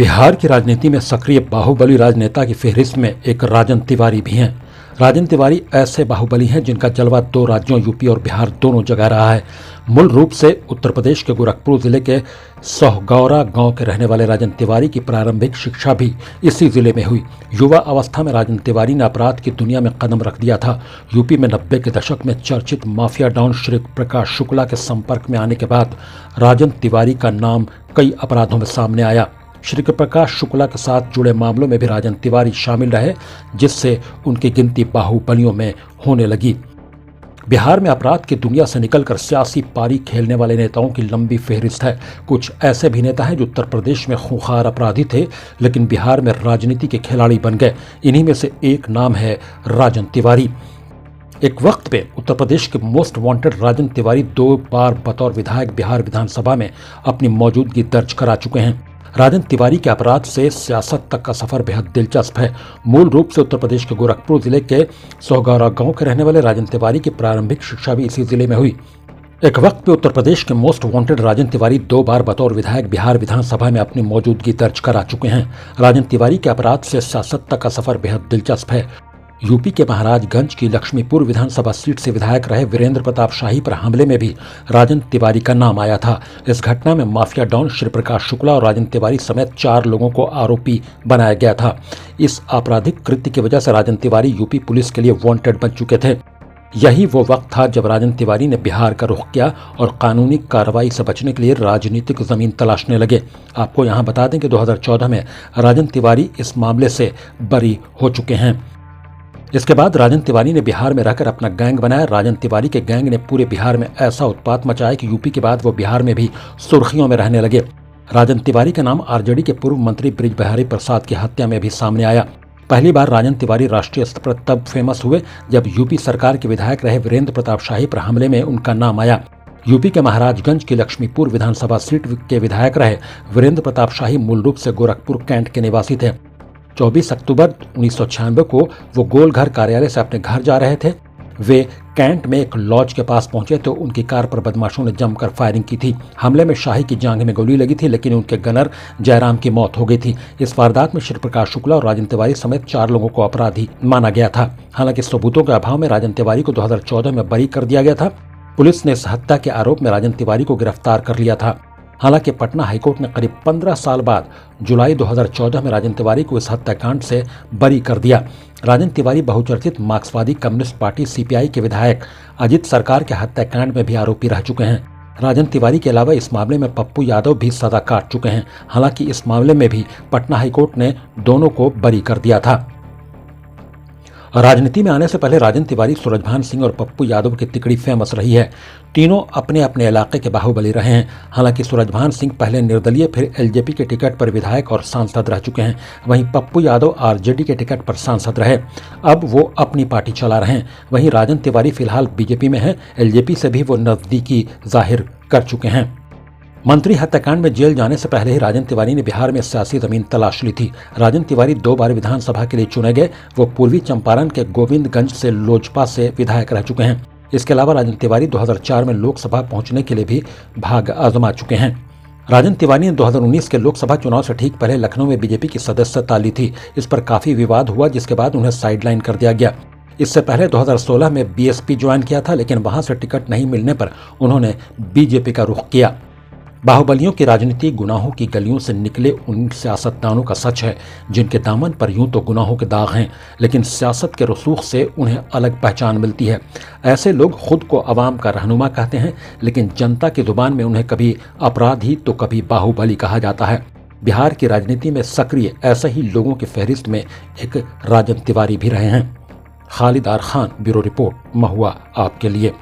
बिहार की राजनीति में सक्रिय बाहुबली राजनेता की फहरिस्त में एक राजन तिवारी भी हैं। राजन तिवारी ऐसे बाहुबली हैं जिनका जलवा दो राज्यों यूपी और बिहार दोनों जगह रहा है। मूल रूप से उत्तर प्रदेश के गोरखपुर जिले के सोहगौरा गांव के रहने वाले राजन तिवारी की प्रारंभिक शिक्षा भी इसी जिले में हुई। युवा अवस्था में राजन तिवारी ने अपराध की दुनिया में कदम रख दिया था। यूपी में 90 के दशक में चर्चित माफिया डॉन श्री प्रकाश शुक्ला के संपर्क में आने के बाद राजन तिवारी का नाम कई अपराधों में सामने आया। श्री प्रकाश शुक्ला के साथ जुड़े मामलों में भी राजन तिवारी शामिल रहे, जिससे उनकी गिनती बाहुबलियों में होने लगी। बिहार में अपराध की दुनिया से निकलकर सियासी पारी खेलने वाले नेताओं की लंबी फहरिस्त है। कुछ ऐसे भी नेता हैं जो उत्तर प्रदेश में खूंखार अपराधी थे, लेकिन बिहार में राजनीति के खिलाड़ी बन गए। इन्हीं में से एक नाम है राजन तिवारी। एक वक्त पे उत्तर प्रदेश के मोस्ट वांटेड राजन तिवारी 2 बार बतौर विधायक बिहार विधानसभा में अपनी मौजूदगी दर्ज करा चुके हैं। राजन तिवारी के अपराध से सियासत तक का सफर बेहद दिलचस्प है। मूल रूप से उत्तर प्रदेश के गोरखपुर जिले के सोहगौरा गांव के रहने वाले राजन तिवारी की प्रारंभिक शिक्षा भी इसी जिले में हुई। एक वक्त पे उत्तर प्रदेश के मोस्ट वांटेड राजन तिवारी 2 बार बतौर विधायक बिहार विधानसभा में अपनी मौजूदगी दर्ज करा चुके हैं। राजन तिवारी के अपराध से सियासत तक का सफर बेहद दिलचस्प है। यूपी के महाराजगंज की लक्ष्मीपुर विधानसभा सीट से विधायक रहे वीरेंद्र प्रताप शाही पर हमले में भी राजन तिवारी का नाम आया था। इस घटना में माफिया डॉन श्री प्रकाश शुक्ला और राजन तिवारी समेत 4 लोगों को आरोपी बनाया गया था। इस आपराधिक कृत्य की वजह से राजन तिवारी यूपी पुलिस के लिए वांटेड बन चुके थे। यही वो वक्त था जब राजन तिवारी ने बिहार का रुख किया और कानूनी कार्रवाई से बचने के लिए राजनीतिक जमीन तलाशने लगे। आपको यहाँ बता दें कि 2014 में राजन तिवारी इस मामले से बरी हो चुके हैं। इसके बाद राजन तिवारी ने बिहार में रहकर अपना गैंग बनाया। राजन तिवारी के गैंग ने पूरे बिहार में ऐसा उत्पात मचाया कि यूपी के बाद वो बिहार में भी सुर्खियों में रहने लगे। राजन तिवारी का नाम आरजेडी के पूर्व मंत्री बृज बिहारी प्रसाद की हत्या में भी सामने आया। पहली बार राजन तिवारी राष्ट्रीय स्तर पर तब फेमस हुए जब यूपी सरकार के विधायक रहे वीरेंद्र प्रताप शाही पर हमले में उनका नाम आया। यूपी के महाराजगंज की लक्ष्मीपुर विधानसभा सीट के विधायक रहे वीरेंद्र प्रताप शाही मूल रूप से गोरखपुर कैंट के निवासी थे। 24 अक्टूबर 1996 को वो गोलघर कार्यालय से अपने घर जा रहे थे। वे कैंट में एक लॉज के पास पहुंचे तो उनकी कार पर बदमाशों ने जमकर फायरिंग की थी। हमले में शाही की जांघ में गोली लगी थी, लेकिन उनके गनर जयराम की मौत हो गई थी। इस वारदात में श्री प्रकाश शुक्ला और राजन तिवारी समेत 4 लोगों को अपराधी माना गया था। हालांकि सबूतों के अभाव में राजन तिवारी को 2014 में बरी कर दिया गया था। पुलिस ने इस हत्या के आरोप में राजन तिवारी को गिरफ्तार कर लिया था। हालांकि पटना हाईकोर्ट ने करीब 15 साल बाद जुलाई 2014 में राजन तिवारी को इस हत्याकांड से बरी कर दिया। राजन तिवारी बहुचर्चित मार्क्सवादी कम्युनिस्ट पार्टी सीपीआई के विधायक अजित सरकार के हत्याकांड में भी आरोपी रह चुके हैं। राजन तिवारी के अलावा इस मामले में पप्पू यादव भी सजा काट चुके हैं। हालांकि इस मामले में भी पटना हाईकोर्ट ने दोनों को बरी कर दिया था। राजनीति में आने से पहले राजन तिवारी, सूरजभान सिंह और पप्पू यादव की तिकड़ी फेमस रही है। तीनों अपने अपने इलाके के बाहुबली रहे हैं। हालांकि सूरजभान सिंह पहले निर्दलीय फिर एलजेपी के टिकट पर विधायक और सांसद रह चुके हैं। वहीं पप्पू यादव आरजेडी के टिकट पर सांसद रहे। अब वो अपनी पार्टी चला रहे हैं। वहीं राजन तिवारी फिलहाल बीजेपी में है। एलजेपी से भी वो नजदीकी जाहिर कर चुके हैं। मंत्री हत्याकांड में जेल जाने से पहले ही राजन तिवारी ने बिहार में सियासी जमीन तलाश ली थी। राजन तिवारी 2 बार विधानसभा के लिए चुने गए। वो पूर्वी चंपारण के गोविंदगंज से लोजपा से विधायक रह चुके हैं। इसके अलावा राजन तिवारी 2004 में लोकसभा पहुंचने के लिए भी भाग आजमा चुके हैं। राजन तिवारी ने 2019 के लोकसभा चुनाव से ठीक पहले लखनऊ में बीजेपी की सदस्यता ली थी। इस पर काफी विवाद हुआ, जिसके बाद उन्हें साइडलाइन कर दिया गया। इससे पहले 2016 में बीएसपी ज्वाइन किया था, लेकिन वहां से टिकट नहीं मिलने पर उन्होंने बीजेपी का रुख किया। बाहुबलियों की राजनीति गुनाहों की गलियों से निकले उन सियासतदानों का सच है जिनके दामन पर यूं तो गुनाहों के दाग हैं, लेकिन सियासत के रसूख से उन्हें अलग पहचान मिलती है। ऐसे लोग खुद को अवाम का रहनुमा कहते हैं, लेकिन जनता की जुबान में उन्हें कभी अपराधी तो कभी बाहुबली कहा जाता है। बिहार की राजनीति में सक्रिय ऐसे ही लोगों की फहरिस्त में एक राजन तिवारी भी रहे हैं। Khalid R Khan, bureau report, Mahua आपके लिए।